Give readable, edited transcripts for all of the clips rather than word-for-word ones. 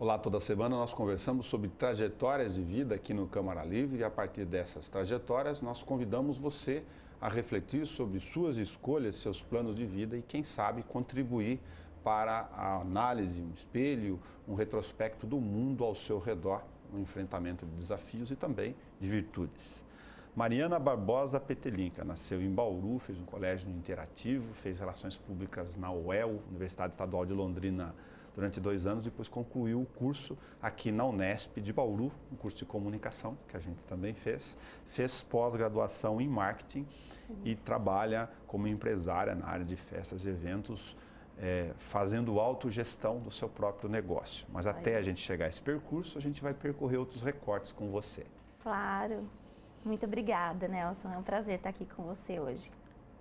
Olá, toda semana nós conversamos sobre trajetórias de vida aqui no Câmara Livre e a partir dessas trajetórias nós convidamos você a refletir sobre suas escolhas, seus planos de vida e quem sabe contribuir para a análise, um espelho, um retrospecto do mundo ao seu redor, no enfrentamento de desafios e também de virtudes. Mariana Barbosa Petelinca nasceu em Bauru, fez um colégio interativo, fez relações públicas na UEL, Universidade Estadual de Londrina, durante 2 anos, depois concluiu o curso aqui na Unesp de Bauru, um curso de comunicação, que a gente também fez pós-graduação em marketing e trabalha como empresária na área de festas e eventos, fazendo autogestão do seu próprio negócio. Mas até a gente chegar a esse percurso, a gente vai percorrer outros recortes com você. Claro. Muito obrigada, Nelson. É um prazer estar aqui com você hoje.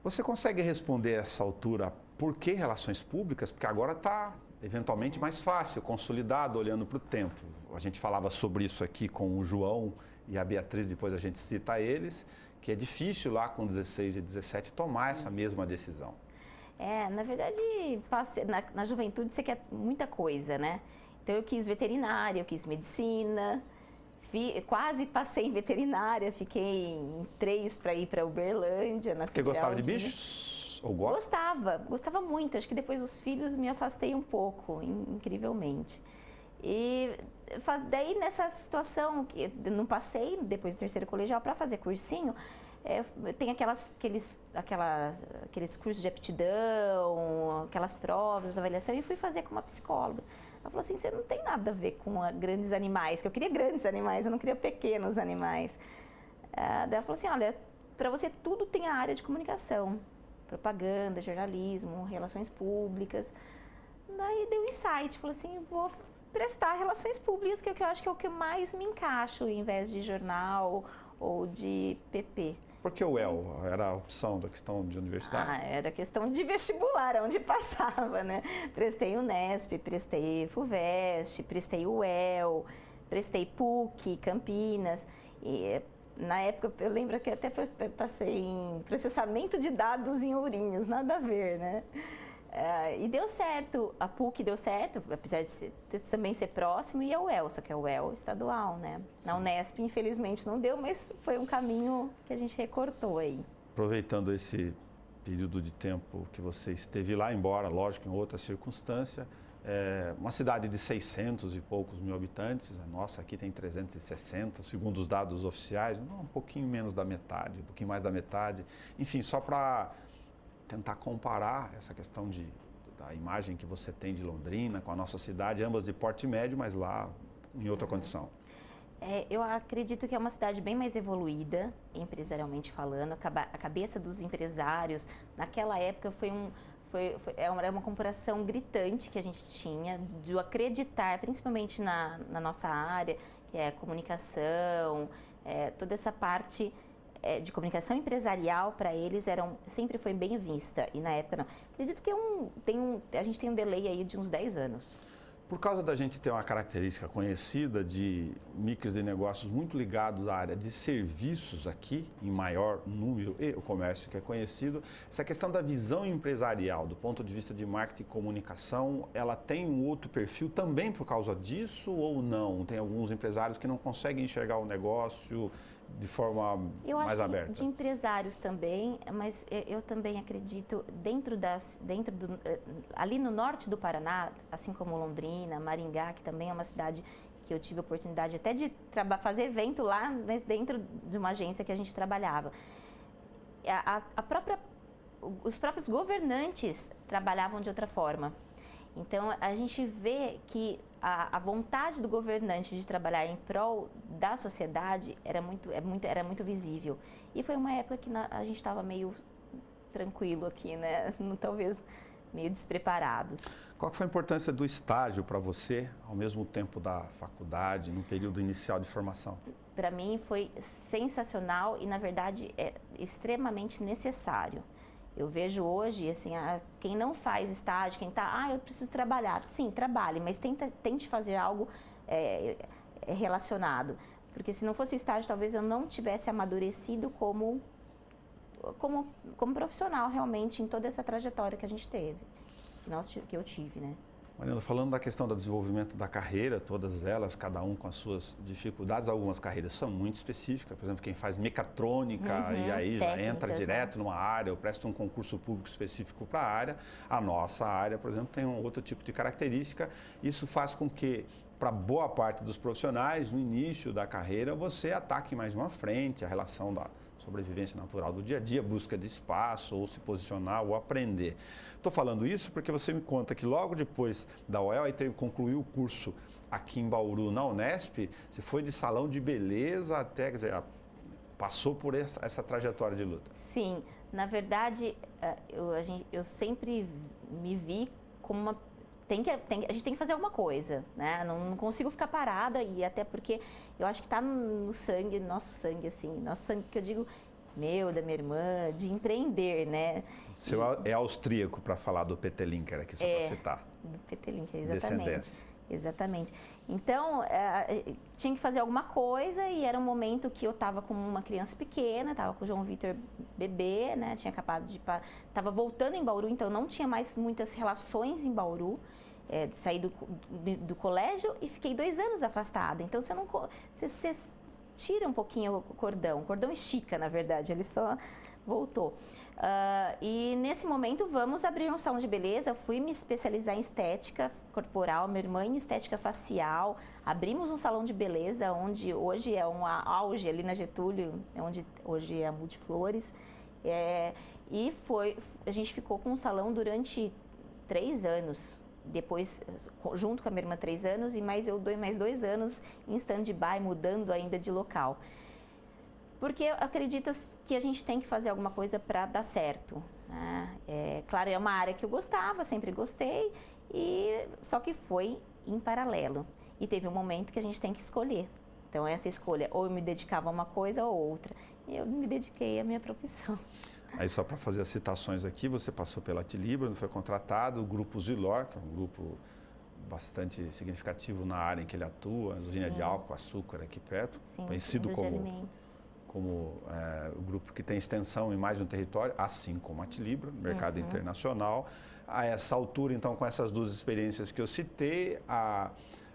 Você consegue responder a essa altura por que relações públicas? Porque agora está eventualmente mais fácil, consolidado, olhando para o tempo. A gente falava sobre isso aqui com o João e a Beatriz, depois a gente cita eles, que é difícil lá com 16 e 17 tomar essa mesma decisão. Na verdade, na juventude você quer muita coisa, né? Então eu quis veterinária, eu quis medicina, quase passei em veterinária, fiquei em 3 para ir para Uberlândia, na Federal. Porque gostava de bichos? Ou gosta? Gostava muito. Acho que depois dos filhos me afastei um pouco, incrivelmente. E daí nessa situação, que não passei depois do 3º colegial para fazer cursinho, tem aqueles cursos de aptidão, aquelas provas, avaliação, e fui fazer com uma psicóloga. Ela falou assim, você não tem nada a ver com grandes animais, que eu queria grandes animais, eu não queria pequenos animais. Daí ela falou assim, olha, para você tudo tem a área de comunicação, propaganda, jornalismo, relações públicas. Daí deu um insight, falou assim, vou prestar relações públicas, que eu acho que é o que mais me encaixo, em vez de jornal ou de PP. Por que o UEL? Era a opção da questão de universidade? Era questão de vestibular, onde passava, né? Prestei Unesp, prestei FUVEST, prestei UEL, prestei PUC, Campinas. E na época, eu lembro que até passei em processamento de dados em Ourinhos, nada a ver, né? E deu certo, a PUC deu certo, apesar de também ser próximo, e a UEL, só que a UEL estadual, né? Sim. Na Unesp, infelizmente, não deu, mas foi um caminho que a gente recortou aí. Aproveitando esse período de tempo que você esteve lá, embora, lógico, em outra circunstância, uma cidade de 600 e poucos mil habitantes, a nossa aqui tem 360, segundo os dados oficiais, um pouquinho menos da metade, um pouquinho mais da metade, enfim, só para tentar comparar essa questão da imagem que você tem de Londrina com a nossa cidade, ambas de porte médio, mas lá em outra condição. Eu acredito que é uma cidade bem mais evoluída, empresarialmente falando. A cabeça dos empresários, naquela época, era uma comparação gritante que a gente tinha, de acreditar, principalmente na nossa área, que é a comunicação, toda essa parte de comunicação empresarial para eles sempre foi bem vista, e na época não. Acredito que a gente tem um delay aí de uns 10 anos. Por causa da gente ter uma característica conhecida de mix de negócios muito ligados à área de serviços aqui, em maior número, e o comércio que é conhecido, essa questão da visão empresarial, do ponto de vista de marketing e comunicação, ela tem um outro perfil também por causa disso ou não? Tem alguns empresários que não conseguem enxergar o negócio de forma mais aberta? Eu acho de empresários também, mas eu também acredito ali no norte do Paraná, assim como Londrina, Maringá, que também é uma cidade que eu tive a oportunidade até de fazer evento lá, mas dentro de uma agência que a gente trabalhava. Os próprios governantes trabalhavam de outra forma. Então, a gente vê que a vontade do governante de trabalhar em prol da sociedade era muito visível. E foi uma época que a gente estava meio tranquilo aqui, né? Talvez meio despreparados. Qual foi a importância do estágio para você, ao mesmo tempo da faculdade, no período inicial de formação? Para mim foi sensacional e, na verdade, é extremamente necessário. Eu vejo hoje, assim, quem não faz estágio, quem eu preciso trabalhar. Sim, trabalhe, mas tente fazer algo relacionado. Porque se não fosse o estágio, talvez eu não tivesse amadurecido como profissional, realmente, em toda essa trajetória que a gente teve, que eu tive, né? Mariana, falando da questão do desenvolvimento da carreira, todas elas, cada um com as suas dificuldades, algumas carreiras são muito específicas, por exemplo, quem faz mecatrônica e aí já entra direto numa área ou presta um concurso público específico para a área, a nossa área, por exemplo, tem um outro tipo de característica. Isso faz com que, para boa parte dos profissionais, no início da carreira, você ataque mais uma frente, a relação da sobrevivência natural do dia a dia, busca de espaço, ou se posicionar, ou aprender. Estou falando isso porque você me conta que logo depois da UEL, aí concluiu o curso aqui em Bauru, na Unesp, você foi de salão de beleza até, quer dizer, passou por essa trajetória de luta. Sim, na verdade, eu sempre me vi como uma... a gente tem que fazer alguma coisa, né? Não consigo ficar parada, e até porque eu acho que está no sangue, nosso sangue, que eu digo, da minha irmã, de empreender, né? Seu é austríaco para falar do Petelincker aqui, só para citar. Do Petelincker, exatamente. Descendência. Exatamente. Então, tinha que fazer alguma coisa, e era um momento que eu estava com uma criança pequena, estava com o João Vitor bebê, né? Tinha acabado de... Estava voltando em Bauru, então não tinha mais muitas relações em Bauru. Saí do colégio e fiquei 2 anos afastada. Então, você tira um pouquinho o cordão estica, na verdade, ele só voltou. E nesse momento, vamos abrir um salão de beleza. Eu fui me especializar em estética corporal, minha irmã em estética facial. Abrimos um salão de beleza, onde hoje é um auge ali na Getúlio, onde hoje é a Multiflores. E a gente ficou com um salão durante 3 anos. Depois, junto com a minha irmã, 3 anos, e mais 2 anos em stand-by, mudando ainda de local. Porque eu acredito que a gente tem que fazer alguma coisa para dar certo, né? Claro, é uma área que eu gostava, sempre gostei, só que foi em paralelo. E teve um momento que a gente tem que escolher. Então, essa escolha, ou eu me dedicava a uma coisa ou outra. E eu me dediquei à minha profissão. Aí, só para fazer as citações aqui, você passou pela Tilibra, foi contratado, o Grupo Zilor, que é um grupo bastante significativo na área em que ele atua, usina de álcool, açúcar aqui perto, Sim, conhecido como o grupo que tem extensão em mais de um território, assim como a Tilibra, no mercado internacional. A essa altura, então, com essas 2 experiências que eu citei, a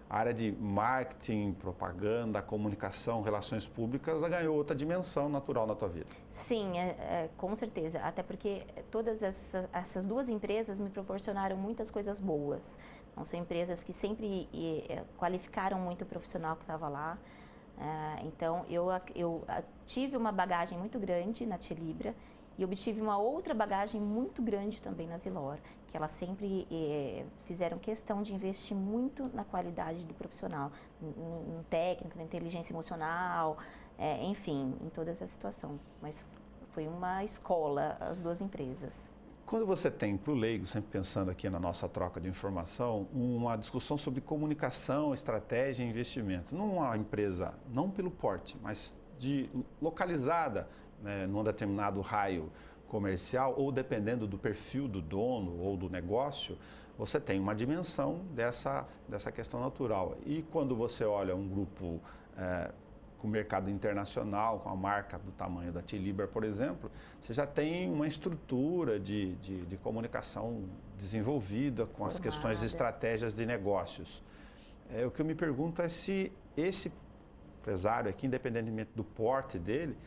área de marketing, propaganda, comunicação, relações públicas ganhou outra dimensão natural na tua vida. Sim, com certeza. Até porque todas essas 2 empresas me proporcionaram muitas coisas boas. Então, são empresas que sempre qualificaram muito o profissional que estava lá. Então, eu tive uma bagagem muito grande na Tilibra e obtive uma outra bagagem muito grande também na Zilor, que elas sempre fizeram questão de investir muito na qualidade do profissional, no técnico, na inteligência emocional, enfim, em toda essa situação. Mas foi uma escola, as 2 empresas. Quando você tem, para o leigo, sempre pensando aqui na nossa troca de informação, uma discussão sobre comunicação, estratégia e investimento, numa empresa, não pelo porte, mas localizada, né, num determinado raio comercial, ou dependendo do perfil do dono ou do negócio, você tem uma dimensão dessa questão natural. E quando você olha um grupo com o mercado internacional, com a marca do tamanho da Tilibra, por exemplo, você já tem uma estrutura de comunicação desenvolvida com as questões de estratégias de negócios. O que eu me pergunto é se esse empresário aqui, independentemente do porte dele,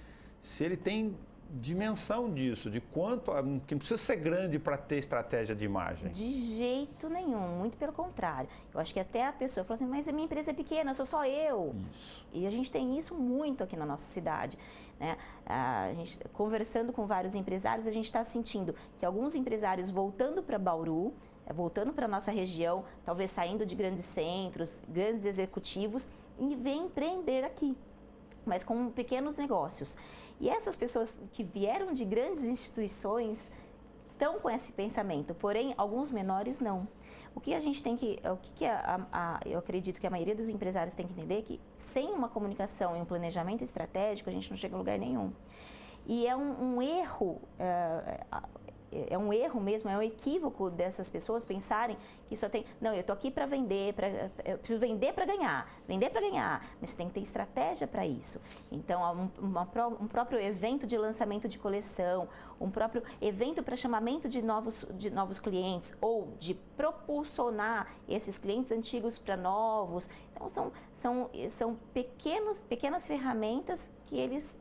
se ele tem dimensão disso, de quanto, que não precisa ser grande para ter estratégia de imagem. De jeito nenhum, muito pelo contrário. Eu acho que até a pessoa fala assim, mas a minha empresa é pequena, sou só eu. Isso. E a gente tem isso muito aqui na nossa cidade, né? A gente, conversando com vários empresários, a gente está sentindo que alguns empresários voltando para Bauru, voltando para a nossa região, talvez saindo de grandes centros, grandes executivos, e vêm empreender aqui, mas com pequenos negócios. E essas pessoas que vieram de grandes instituições estão com esse pensamento, porém, alguns menores não. O que a gente tem que, eu acredito que a maioria dos empresários tem que entender que sem uma comunicação e um planejamento estratégico, a gente não chega a lugar nenhum. E é um erro é um erro mesmo, é um equívoco dessas pessoas pensarem que só tem, não, eu tô aqui para vender, eu preciso vender para ganhar, mas você tem que ter estratégia para isso. Então, um próprio evento de lançamento de coleção, um próprio evento para chamamento de novos clientes ou de propulsionar esses clientes antigos para novos. Então, são pequenas ferramentas que eles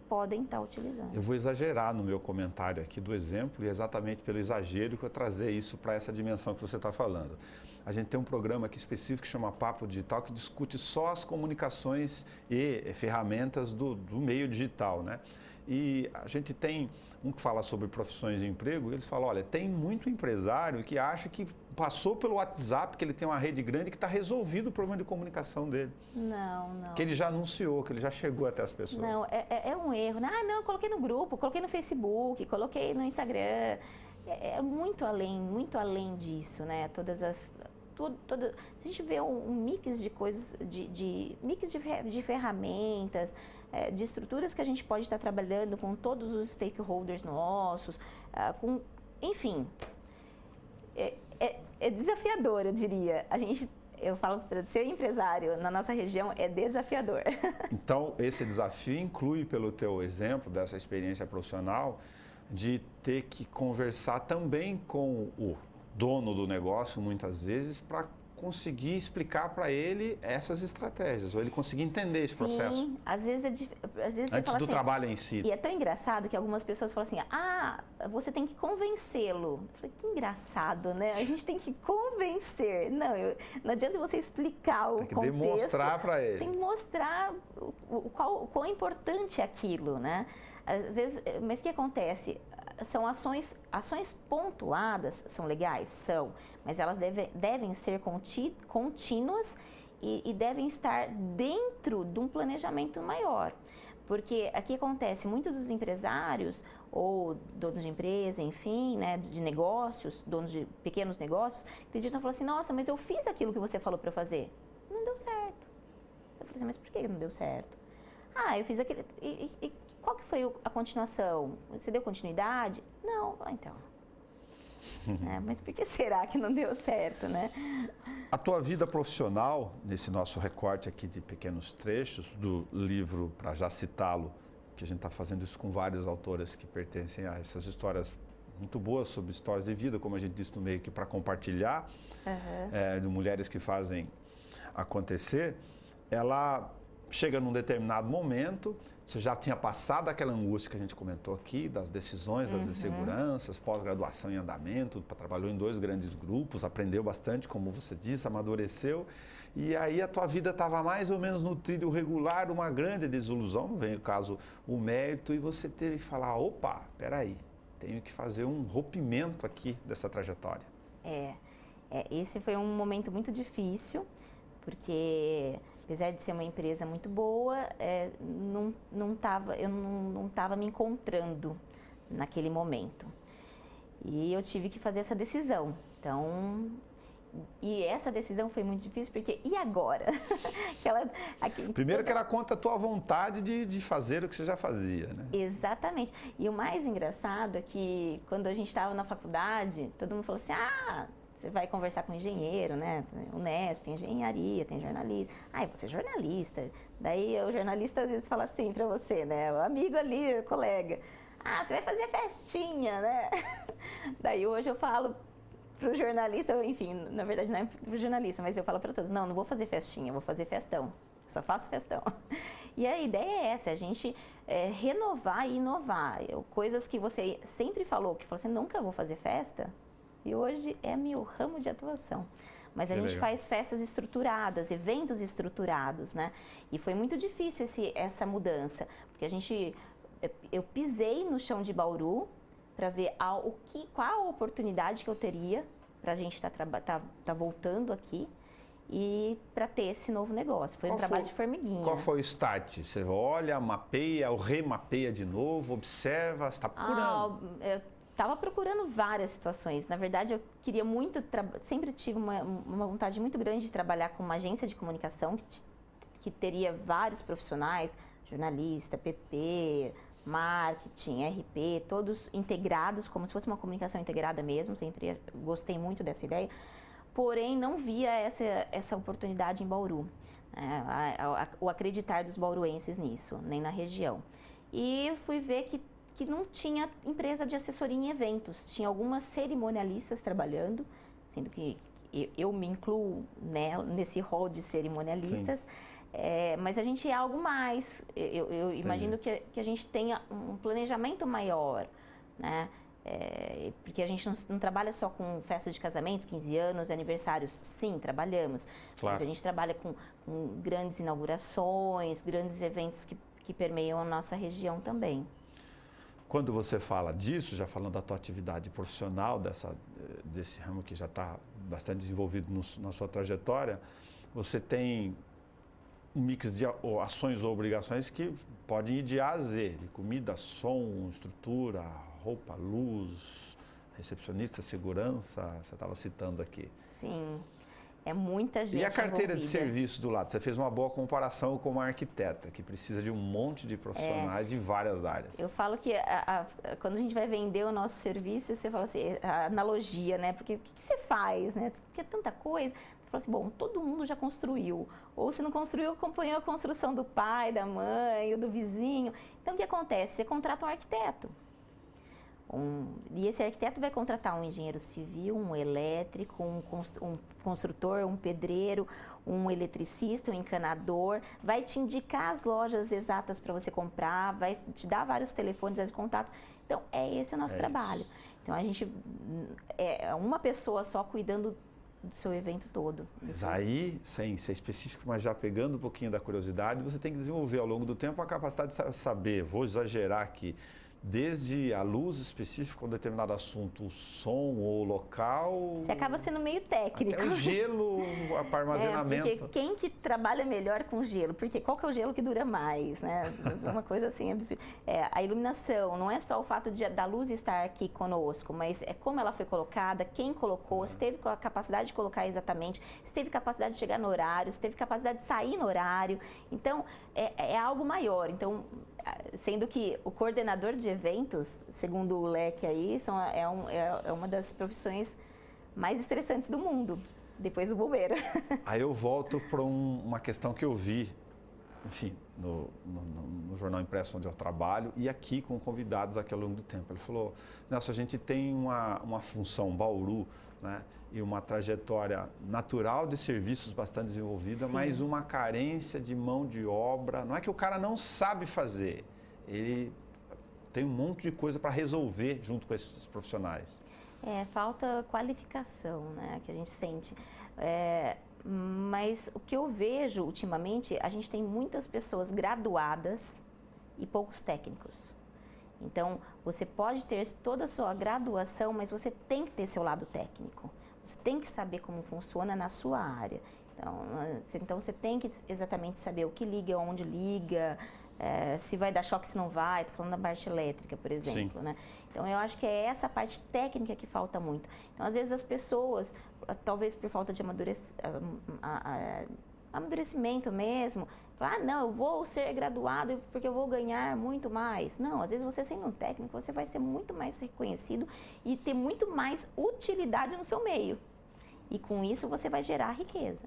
podem estar utilizando. Eu vou exagerar no meu comentário aqui do exemplo, e exatamente pelo exagero que eu trazer isso para essa dimensão que você está falando. A gente tem um programa aqui específico que chama Papo Digital, que discute só as comunicações e ferramentas do meio digital, né? E a gente tem um que fala sobre profissões e emprego, e eles falam, olha, tem muito empresário que acha que passou pelo WhatsApp, que ele tem uma rede grande, que está resolvido o problema de comunicação dele. Não. Que ele já anunciou, que ele já chegou até as pessoas. Não, é um erro. Ah, não, eu coloquei no grupo, coloquei no Facebook, coloquei no Instagram. É muito além disso, né? Se a gente vê um mix de coisas, mix de ferramentas, de estruturas que a gente pode estar trabalhando com todos os stakeholders nossos, enfim, é desafiador, eu diria. Eu falo para ser empresário na nossa região é desafiador. Então, esse desafio inclui, pelo teu exemplo, dessa experiência profissional, de ter que conversar também com o dono do negócio, muitas vezes, para conseguir explicar para ele essas estratégias, ou ele conseguir entender esse processo. Sim, às vezes antes do assim, trabalho em si. E é tão engraçado que algumas pessoas falam assim, você tem que convencê-lo. Eu falei, que engraçado, né? A gente tem que convencer. Não adianta você explicar o contexto. Tem que demonstrar para ele. Tem que mostrar o quão importante é aquilo, né? Às vezes, mas o que acontece? São ações pontuadas, são legais? São, mas elas devem ser contínuas e devem estar dentro de um planejamento maior. Porque aqui acontece, muitos dos empresários ou donos de empresa, enfim, né, de negócios, donos de pequenos negócios, acreditam e falam assim, nossa, mas eu fiz aquilo que você falou para eu fazer. Não deu certo. Eu falei assim, mas por que não deu certo? Eu fiz aquele... E qual que foi a continuação? Você deu continuidade? Não. Então. Mas por que será que não deu certo, né? A tua vida profissional, nesse nosso recorte aqui de pequenos trechos do livro, para já citá-lo, que a gente está fazendo isso com várias autoras que pertencem a essas histórias muito boas sobre histórias de vida, como a gente disse no meio, que para compartilhar, de mulheres que fazem acontecer, ela chega num determinado momento, você já tinha passado aquela angústia que a gente comentou aqui, das decisões, das inseguranças, pós-graduação em andamento, trabalhou em 2 grandes grupos, aprendeu bastante, como você disse, amadureceu, e aí a tua vida estava mais ou menos no trilho regular, uma grande desilusão, não vem o caso o mérito, e você teve que falar, opa, peraí, tenho que fazer um rompimento aqui dessa trajetória. Esse foi um momento muito difícil, porque... apesar de ser uma empresa muito boa, eu não estava me encontrando naquele momento. E eu tive que fazer essa decisão. Então, e essa decisão foi muito difícil, porque e agora? Primeiro que ela conta a tua vontade de fazer o que você já fazia, né? Exatamente. E o mais engraçado é que quando a gente estava na faculdade, todo mundo falou assim, você vai conversar com engenheiro, né? Unesp, tem engenharia, tem jornalista. Você é jornalista. Daí o jornalista às vezes fala assim pra você, né? O amigo ali, o colega. Você vai fazer festinha, né? Daí hoje eu falo pro jornalista, enfim, na verdade não é pro jornalista, mas eu falo pra todos, não vou fazer festinha, vou fazer festão. Só faço festão. E a ideia é essa, a gente renovar e inovar. Coisas que você sempre falou, que você nunca vou fazer festa. E hoje é meu ramo de atuação. Mas a gente faz festas estruturadas, eventos estruturados, né? E foi muito difícil essa mudança, porque eu pisei no chão de Bauru para ver qual a oportunidade que eu teria para a gente tá voltando aqui e para ter esse novo negócio. Foi um trabalho de formiguinha. Qual foi o start? Você olha, mapeia, ou remapeia de novo, observa, está procurando? Estava procurando várias situações. Na verdade, eu queria muito, sempre tive uma vontade muito grande de trabalhar com uma agência de comunicação que teria vários profissionais, jornalista, PP, marketing, RP, todos integrados, como se fosse uma comunicação integrada mesmo, sempre gostei muito dessa ideia, porém não via essa oportunidade em Bauru, o acreditar dos bauruenses nisso, nem na região. E fui ver que não tinha empresa de assessoria em eventos, tinha algumas cerimonialistas trabalhando, sendo que eu me incluo nesse rol de cerimonialistas, mas a gente é algo mais. Eu imagino que a gente tenha um planejamento maior, né? Porque a gente não trabalha só com festas de casamentos, 15 anos, aniversários. Sim, trabalhamos. Claro. Mas a gente trabalha com grandes inaugurações, grandes eventos que permeiam a nossa região também. Quando você fala disso, já falando da tua atividade profissional, desse ramo que já está bastante desenvolvido na sua trajetória, você tem um mix de ações ou obrigações que podem ir de A a Z, de comida, som, estrutura, roupa, luz, recepcionista, segurança, você estava citando aqui. Sim, é muita gente E a carteira envolvida. de serviço do lado? Você fez uma boa comparação com uma arquiteta, que precisa de um monte de profissionais em várias áreas. Eu falo que quando a gente vai vender o nosso serviço, você fala assim, a analogia, né? Porque o que você faz, né? Porque é tanta coisa. Você fala assim, bom, todo mundo já construiu. Ou se não construiu, acompanhou a construção do pai, da mãe, ou do vizinho. Então, o que acontece? Você contrata um arquiteto. E esse arquiteto vai contratar um engenheiro civil, um elétrico, um construtor, um pedreiro, um eletricista, um encanador, vai te indicar as lojas exatas para você comprar, vai te dar vários telefones, vários contatos. Então, esse o nosso trabalho. Isso. Então, a gente é uma pessoa só cuidando do seu evento todo. Mas aí, sem ser específico, mas já pegando um pouquinho da curiosidade, você tem que desenvolver ao longo do tempo a capacidade de saber, vou exagerar aqui, desde a luz específica com um determinado assunto, o som ou o local... Você acaba sendo meio técnico. Até o gelo para armazenamento. Porque quem que trabalha melhor com gelo? Porque qual que é o gelo que dura mais, né? Uma coisa assim absurda. A iluminação, não é só o fato da luz estar aqui conosco, mas é como ela foi colocada, quem colocou, se teve a capacidade de colocar exatamente, se teve capacidade de chegar no horário, se teve capacidade de sair no horário. Então, é algo maior. Então, sendo que o coordenador de eventos, segundo o leque aí, é uma das profissões mais estressantes do mundo, depois do bombeiro. Aí eu volto para uma questão que eu vi, enfim, no jornal impresso onde eu trabalho e aqui com convidados aqui ao longo do tempo. Ele falou, Nelson, a gente tem uma função Bauru, né, e uma trajetória natural de serviços bastante desenvolvida, Sim. mas uma carência de mão de obra. Não é que o cara não sabe fazer, ele tem um monte de coisa para resolver junto com esses profissionais. Falta qualificação, né, que a gente sente. Mas o que eu vejo ultimamente, a gente tem muitas pessoas graduadas e poucos técnicos. Então, você pode ter toda a sua graduação, mas você tem que ter seu lado técnico. Você tem que saber como funciona na sua área. Então você tem que exatamente saber o que liga, onde liga, se vai dar choque, se não vai. Estou falando da parte elétrica, por exemplo, né? Então, eu acho que é essa parte técnica que falta muito. Então, às vezes as pessoas, talvez por falta de amadurecimento mesmo, falam, não, eu vou ser graduado porque eu vou ganhar muito mais. Não, às vezes você sendo um técnico, você vai ser muito mais reconhecido e ter muito mais utilidade no seu meio. E com isso você vai gerar riqueza.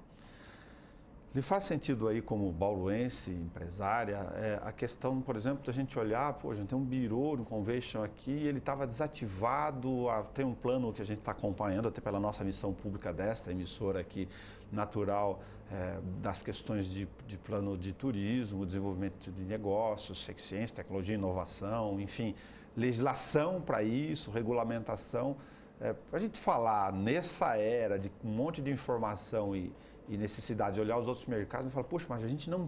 Lhe faz sentido aí, como bauruense, empresária, a questão, por exemplo, da gente olhar, a gente tem um birô no Convention aqui, ele estava desativado, tem um plano que a gente está acompanhando, até pela nossa missão pública desta emissora aqui, natural, das questões de plano de turismo, desenvolvimento de negócios, ciência, tecnologia, inovação, enfim, legislação para isso, regulamentação. Para a gente falar nessa era de um monte de informação e necessidade de olhar os outros mercados e falar, poxa, mas a gente não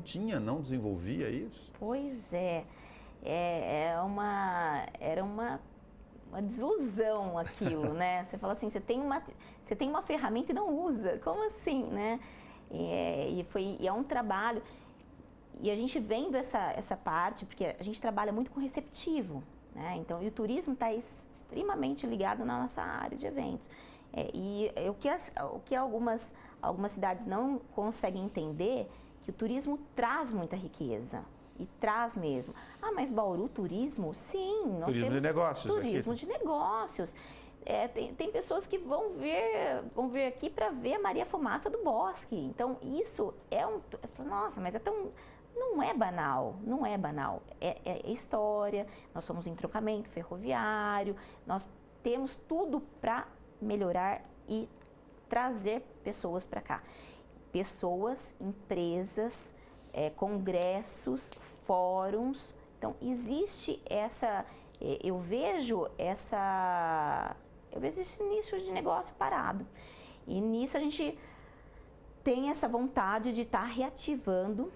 desenvolvia isso? Pois era uma desilusão aquilo, né? Você fala assim, você tem uma ferramenta e não usa, como assim, né? E é um trabalho, e a gente vendo essa parte, porque a gente trabalha muito com receptivo, né? Então, e o turismo está extremamente ligado na nossa área de eventos. O que algumas cidades não conseguem entender, que o turismo traz muita riqueza. e traz mesmo. Ah, mas Bauru, turismo? Sim, nós Turismo temos de negócios turismo aqui. de negócios. Tem pessoas que vão vir aqui para ver a Maria Fumaça do Bosque. Então, isso eu falo, nossa, mas não é banal, não é banal. É história, nós somos entroncamento ferroviário, nós temos tudo para melhorar e trazer pessoas para cá. Pessoas, empresas, congressos, fóruns. Então, existe eu vejo esse nicho de negócio parado. E nisso a gente tem essa vontade de estar reativando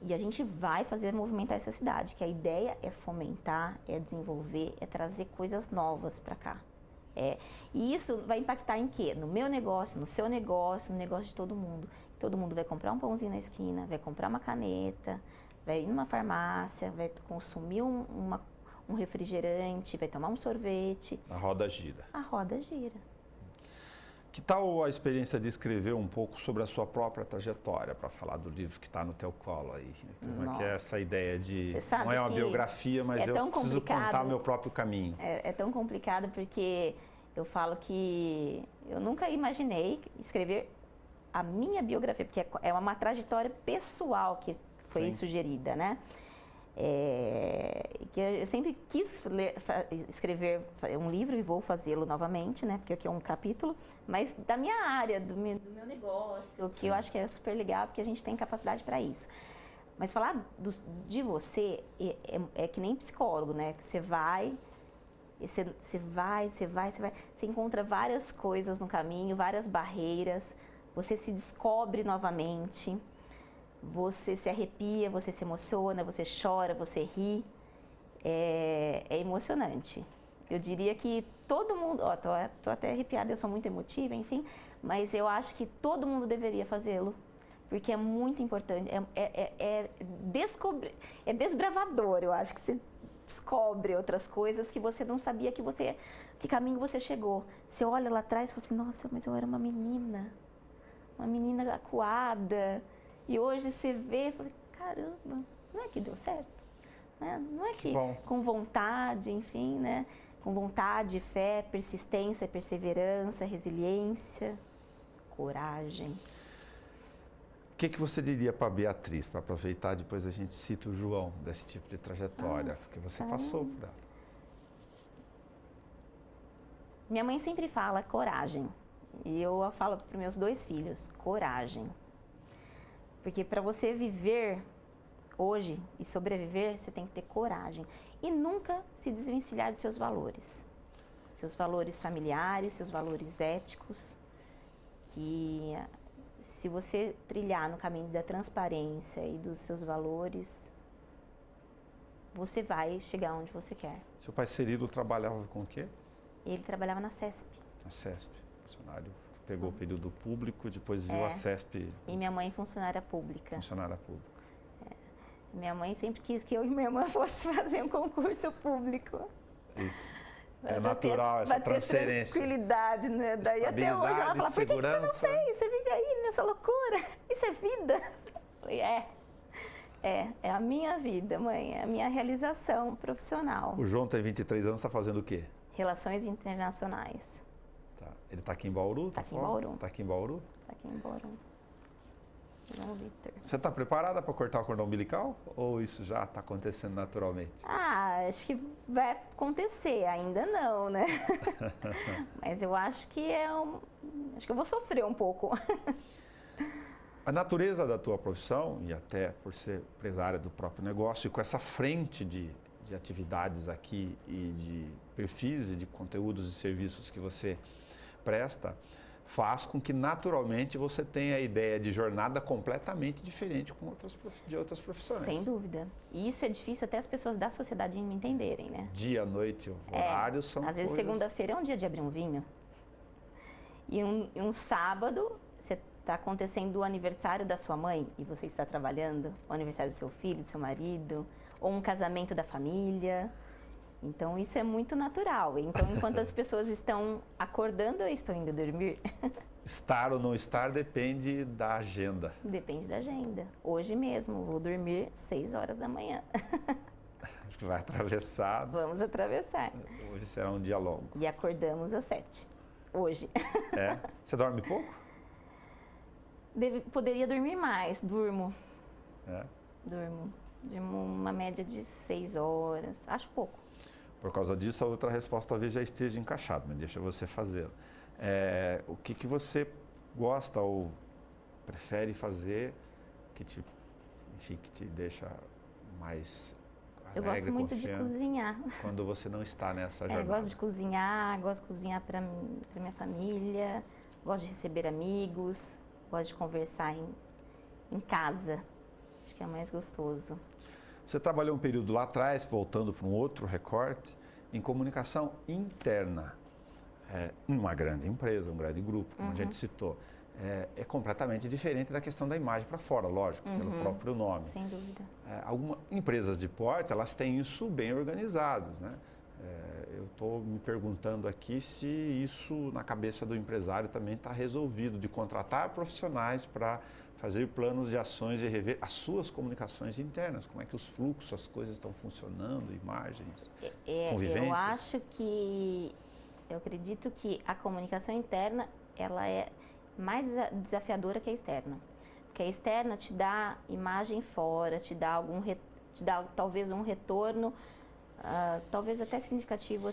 e a gente vai fazer movimentar essa cidade, que a ideia é fomentar, é desenvolver, é trazer coisas novas para cá. E isso vai impactar em quê? No meu negócio, no seu negócio, no negócio de todo mundo. Todo mundo vai comprar um pãozinho na esquina, vai comprar uma caneta, vai ir numa farmácia, vai consumir um refrigerante, vai tomar um sorvete. A roda gira. A roda gira. Que tal a experiência de escrever um pouco sobre a sua própria trajetória, para falar do livro que está no teu colo aí? Como é que é essa ideia de... Não é uma biografia, mas eu preciso contar meu próprio caminho. É tão complicado porque eu falo que eu nunca imaginei escrever a minha biografia, porque é uma trajetória pessoal que foi sugerida, né? Que eu sempre quis escrever um livro e vou fazê-lo novamente, né? Porque aqui é um capítulo, mas da minha área, do meu negócio, que eu acho que é super legal, porque a gente tem capacidade para isso. Mas falar de você é que nem psicólogo, né? Que você vai, você encontra várias coisas no caminho, várias barreiras, você se descobre novamente. Você se arrepia, você se emociona, você chora, você ri. É emocionante. Eu diria que todo mundo... Tô até arrepiada, eu sou muito emotiva, enfim. Mas eu acho que todo mundo deveria fazê-lo. Porque é muito importante. É desbravador, eu acho que você descobre outras coisas que você não sabia que caminho você chegou. Você olha lá atrás e fala assim, nossa, mas eu era uma menina acuada. E hoje você vê e fala, caramba, não é que deu certo? Né? Não é que com vontade, enfim, né? Com vontade, fé, persistência, perseverança, resiliência, coragem. O que você diria para a Beatriz, para aproveitar, depois a gente cita o João, desse tipo de trajetória, porque você passou por ela? Minha mãe sempre fala coragem. E eu falo para meus 2 filhos, coragem. Porque para você viver hoje e sobreviver, você tem que ter coragem. E nunca se desvencilhar dos seus valores. Seus valores familiares, seus valores éticos. Que se você trilhar no caminho da transparência e dos seus valores, você vai chegar onde você quer. Seu pai Cirilo trabalhava com o quê? Ele trabalhava na CESP. Na CESP, funcionário. Pegou o período público, depois viu a CESP. E minha mãe funcionária pública. Funcionária pública. Minha mãe sempre quis que eu e minha irmã fosse fazer um concurso público. Isso. É natural essa transferência. Tranquilidade, né? Daí até hoje ela fala, por que você não fez? Você vive aí nessa loucura? Isso é vida? Eu falei, é a minha vida, mãe, é a minha realização profissional. O João tem 23 anos, está fazendo o quê? Relações internacionais. Ele está aqui em Bauru? Está aqui em Bauru. Está aqui em Bauru? Está aqui em Bauru. João Vitor. Você está preparada para cortar o cordão umbilical? Ou isso já está acontecendo naturalmente? Acho que vai acontecer, ainda não, né? Mas eu acho que acho que eu vou sofrer um pouco. A natureza da tua profissão, e até por ser empresária do próprio negócio, e com essa frente de atividades aqui e de perfis e de conteúdos e serviços que você presta, faz com que naturalmente você tenha a ideia de jornada completamente diferente de outras profissões. Sem dúvida. E isso é difícil até as pessoas da sociedade me entenderem, né? Dia, noite, horários são às vezes segunda-feira é um dia de abrir um vinho. E um sábado, você está acontecendo o aniversário da sua mãe e você está trabalhando, o aniversário do seu filho, do seu marido, ou um casamento da família. Então, isso é muito natural. Então, enquanto as pessoas estão acordando, eu estou indo dormir. estar ou não estar depende da agenda. Depende da agenda. Hoje mesmo, vou dormir 6 horas da manhã. Acho que vai atravessar. Vamos atravessar. Hoje será um dia longo. E acordamos às 7. Hoje. É? Você dorme pouco? Poderia dormir mais. Durmo. É. Durmo uma média de 6 horas. Acho pouco. Por causa disso, a outra resposta talvez já esteja encaixada, mas deixa você fazê-la. O que você gosta ou prefere fazer que te deixa mais Eu alegre, gosto muito de confiante, cozinhar. quando você não está nessa Eu jornada? gosto de cozinhar, gosto de cozinhar para minha família, gosto de receber amigos, gosto de conversar em casa. Acho que é mais gostoso. Você trabalhou um período lá atrás, voltando para um outro recorte, em comunicação interna. Numa grande empresa, um grande grupo, como a gente citou. É completamente diferente da questão da imagem para fora, lógico, pelo próprio nome. Sem dúvida. Algumas empresas de porte, elas têm isso bem organizado, né? Eu estou me perguntando aqui se isso na cabeça do empresário também está resolvido, de contratar profissionais para fazer planos de ações e rever as suas comunicações internas, como é que os fluxos, as coisas estão funcionando, imagens, convivências. Eu acredito que a comunicação interna, ela é mais desafiadora que a externa. Porque a externa te dá imagem fora, te dá talvez um retorno, talvez até significativo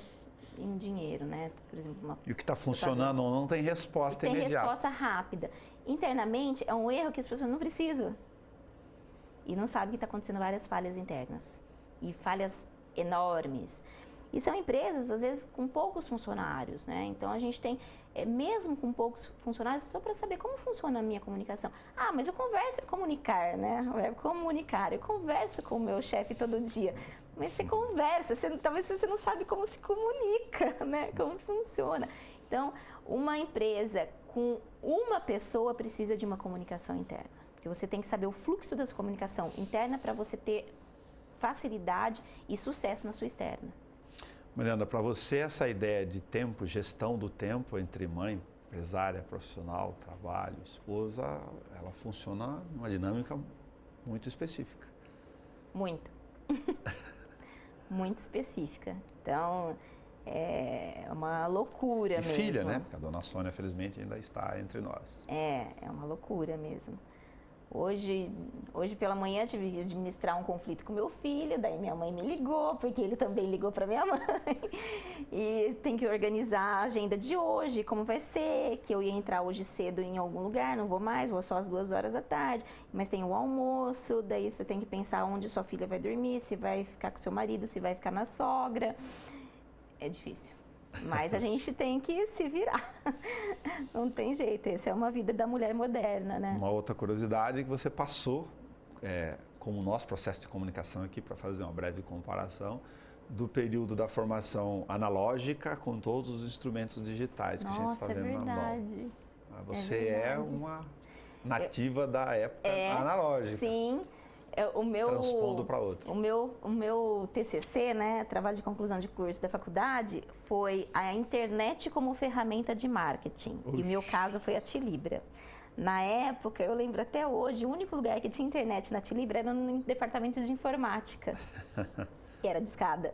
em dinheiro, né? Por exemplo, e o que está funcionando ou não tem resposta imediata. Tem resposta rápida. Internamente, é um erro que as pessoas não precisam. E não sabem que está acontecendo várias falhas internas. E falhas enormes. E são empresas, às vezes, com poucos funcionários, né? Então, a gente tem, mesmo com poucos funcionários, só para saber como funciona a minha comunicação. Mas eu converso, comunicar, né? O verbo comunicar. Eu converso com o meu chefe todo dia. Mas você conversa, talvez você não sabe como se comunica, né? Como funciona. Então, uma empresa com uma pessoa precisa de uma comunicação interna. Porque você tem que saber o fluxo da sua comunicação interna para você ter facilidade e sucesso na sua externa. Mariana, para você essa ideia de tempo, gestão do tempo entre mãe, empresária, profissional, trabalho, esposa, ela funciona numa dinâmica muito específica. Muito. Muito específica. Então, é uma loucura mesmo. E filha, né? Porque a dona Sônia, felizmente, ainda está entre nós. É uma loucura mesmo. Hoje pela manhã tive que administrar um conflito com meu filho, daí minha mãe me ligou, porque ele também ligou para minha mãe. E tem que organizar a agenda de hoje, como vai ser, que eu ia entrar hoje cedo em algum lugar, não vou mais, vou só às 2 horas da tarde, mas tem o almoço, daí você tem que pensar onde sua filha vai dormir, se vai ficar com seu marido, se vai ficar na sogra. É difícil. Mas a gente tem que se virar. Não tem jeito. Essa é uma vida da mulher moderna, né? Uma outra curiosidade é que você passou, como o nosso processo de comunicação aqui, para fazer uma breve comparação, do período da formação analógica com todos os instrumentos digitais que a gente está vendo na mão. Você é uma nativa da época analógica. Sim. Transpondo para outra. O meu TCC, né, trabalho de conclusão de curso da faculdade, foi a internet como ferramenta de marketing. E o meu caso foi a Tilibra. Na época, eu lembro até hoje, o único lugar que tinha internet na Tilibra era no departamento de informática. E era discada.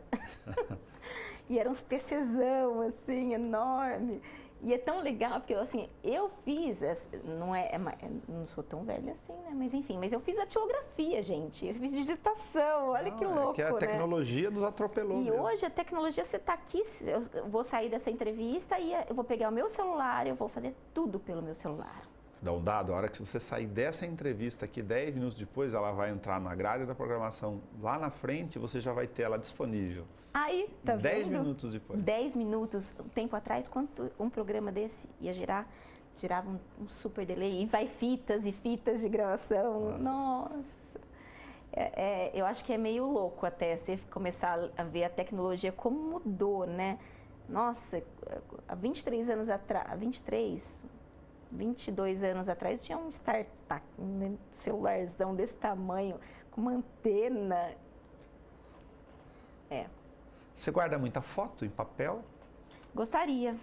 E era uns PCzão, assim, enorme. E é tão legal, porque assim, eu fiz, não sou tão velha assim, né? Mas enfim, eu fiz datilografia, gente. Eu fiz digitação, olha que louco, que a tecnologia nos atropelou E mesmo. hoje a tecnologia, você está aqui, eu vou sair dessa entrevista e eu vou pegar o meu celular, eu vou fazer tudo pelo meu celular. Dá um dado, a hora que você sair dessa entrevista aqui, 10 minutos depois, ela vai entrar na grade da programação lá na frente, você já vai ter ela disponível. Aí, tá vendo? 10 minutos depois. 10 minutos, um tempo atrás, quanto um programa desse ia gerava um super delay, e vai fitas e fitas de gravação. Nossa! Eu acho que é meio louco até você começar a ver a tecnologia como mudou, né? Nossa, há 22 anos atrás, tinha um startup, um celularzão desse tamanho, com uma antena. Você guarda muita foto em papel? Gostaria.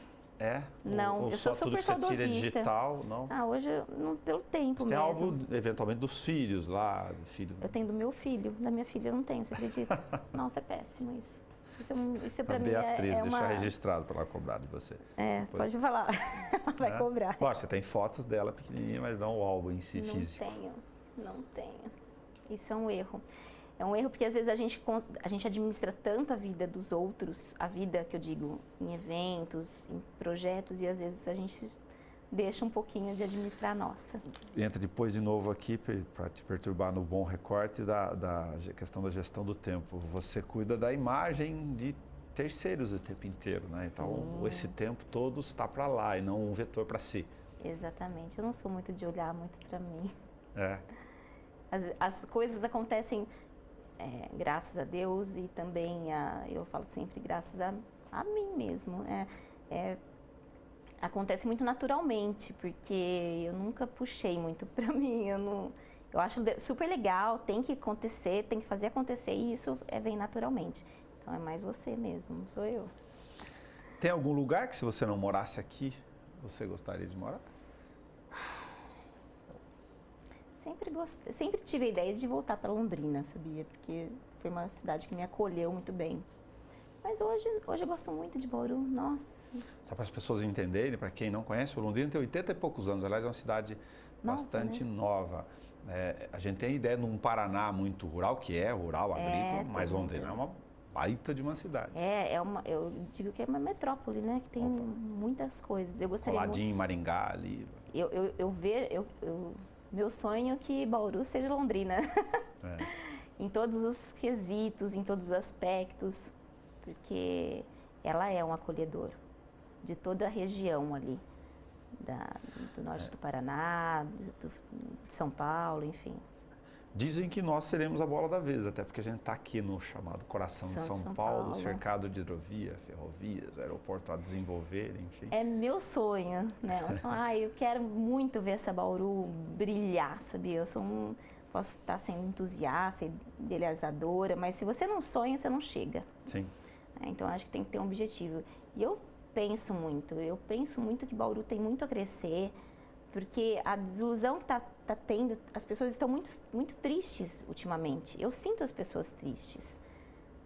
É? Não, ou eu só sou tudo super que você tira é saudosista. digital, não? Hoje, não, pelo tempo Tem mesmo. algo, eventualmente, dos filhos lá, do filho. Eu tenho do meu filho, da minha filha eu não tenho, você acredita? Nossa, é péssimo isso. Isso A pra mim Beatriz, é deixa uma... registrado para ela cobrar de você. Pode falar. Ela vai cobrar. Lógico, você tem fotos dela pequenininha, mas não o álbum em si físico. Não tenho. Isso é um erro. É um erro porque às vezes a gente administra tanto a vida dos outros, a vida que eu digo em eventos, em projetos, e às vezes a gente deixa um pouquinho de administrar a nossa. Entra depois de novo aqui para te perturbar no bom recorte da questão da gestão do tempo. Você cuida da imagem de terceiros o tempo inteiro, né? Então esse tempo todo está para lá e não um vetor para si. Exatamente. Eu não sou muito de olhar muito para mim. É. As coisas acontecem graças a Deus e também, eu falo sempre, graças a mim mesmo. Acontece muito naturalmente, porque eu nunca puxei muito para mim. Eu acho super legal, tem que acontecer, tem que fazer acontecer e isso vem naturalmente. Então é mais você mesmo, não sou eu. Tem algum lugar que se você não morasse aqui, você gostaria de morar? Sempre tive a ideia de voltar para Londrina, sabia? Porque foi uma cidade que me acolheu muito bem. Mas hoje eu gosto muito de Bauru, nossa. Só para as pessoas entenderem, para quem não conhece, o Londrina tem 80 e poucos anos, aliás é uma cidade bastante nova. A gente tem a ideia de um Paraná muito rural, que é rural, agrícola, mas Londrina é uma baita de uma cidade. Eu digo que é uma metrópole, né? Que tem muitas coisas. Eu gostaria Coladinho em Maringá ali. Meu sonho é que Bauru seja Londrina. Em todos os quesitos, em todos os aspectos, porque ela é um acolhedor de toda a região ali, do norte do Paraná, de São Paulo, enfim. Dizem que nós seremos a bola da vez, até porque a gente está aqui no chamado coração de São Paulo, cercado de hidrovia, ferrovias, aeroporto a desenvolver, enfim. É meu sonho, né? Eu quero muito ver essa Bauru brilhar, sabia? Posso estar sendo entusiasta, idealizadora, mas se você não sonha, você não chega. Sim. Então acho que tem que ter um objetivo. E eu penso muito que Bauru tem muito a crescer, porque a desilusão que está tendo, as pessoas estão muito tristes ultimamente. Eu sinto as pessoas tristes.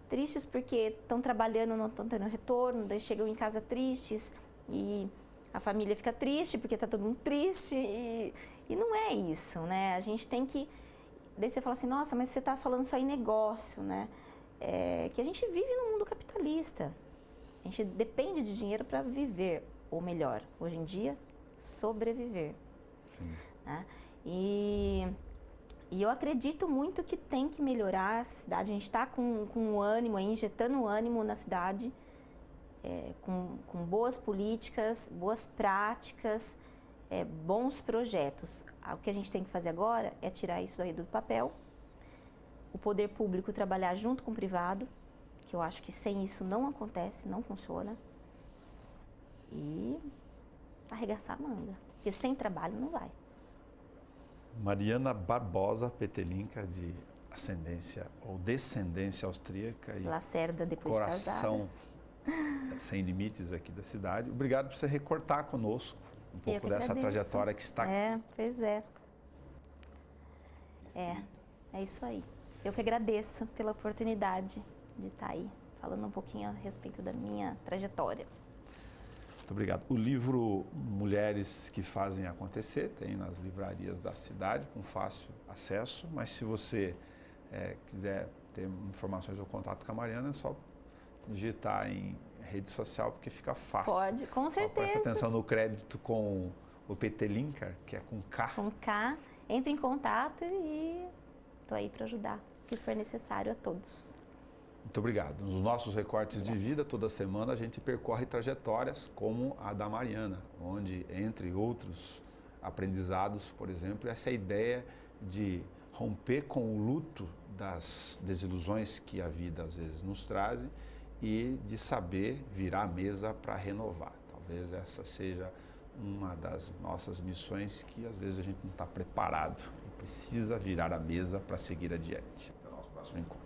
Tristes porque estão trabalhando, não estão tendo retorno, daí chegam em casa tristes e a família fica triste porque está todo mundo triste e não é isso, né? A gente tem que... Daí você fala assim, nossa, mas você está falando só em negócio, né? Que a gente vive num mundo capitalista. A gente depende de dinheiro para viver, ou melhor, hoje em dia, sobreviver. Sim. Né? E eu acredito muito que tem que melhorar essa cidade. A gente está com ânimo, injetando ânimo na cidade, com boas políticas, boas práticas, bons projetos. O que a gente tem que fazer agora é tirar isso aí do papel, o poder público trabalhar junto com o privado, que eu acho que sem isso não acontece, não funciona, e arregaçar a manga, porque sem trabalho não vai. Mariana Barbosa Petelinka, de ascendência ou descendência austríaca e Lacerda, depois coração sem limites aqui da cidade. Obrigado por você recortar conosco um pouco dessa trajetória que está aqui. Pois é. É isso aí. Eu que agradeço pela oportunidade de estar aí falando um pouquinho a respeito da minha trajetória. Muito obrigado. O livro Mulheres que Fazem Acontecer tem nas livrarias da cidade, com fácil acesso, mas se você quiser ter informações ou contato com a Mariana, é só digitar em rede social, porque fica fácil. Pode, com certeza. Só presta atenção no crédito com o Petelinka, que é com K. Com K. Entre em contato e estou aí para ajudar o que for necessário a todos. Muito obrigado. Nos nossos recortes de vida, toda semana a gente percorre trajetórias como a da Mariana, onde, entre outros aprendizados, por exemplo, essa ideia de romper com o luto das desilusões que a vida às vezes nos traz e de saber virar a mesa para renovar. Talvez essa seja uma das nossas missões que às vezes a gente não está preparado e precisa virar a mesa para seguir adiante. Até o nosso próximo encontro.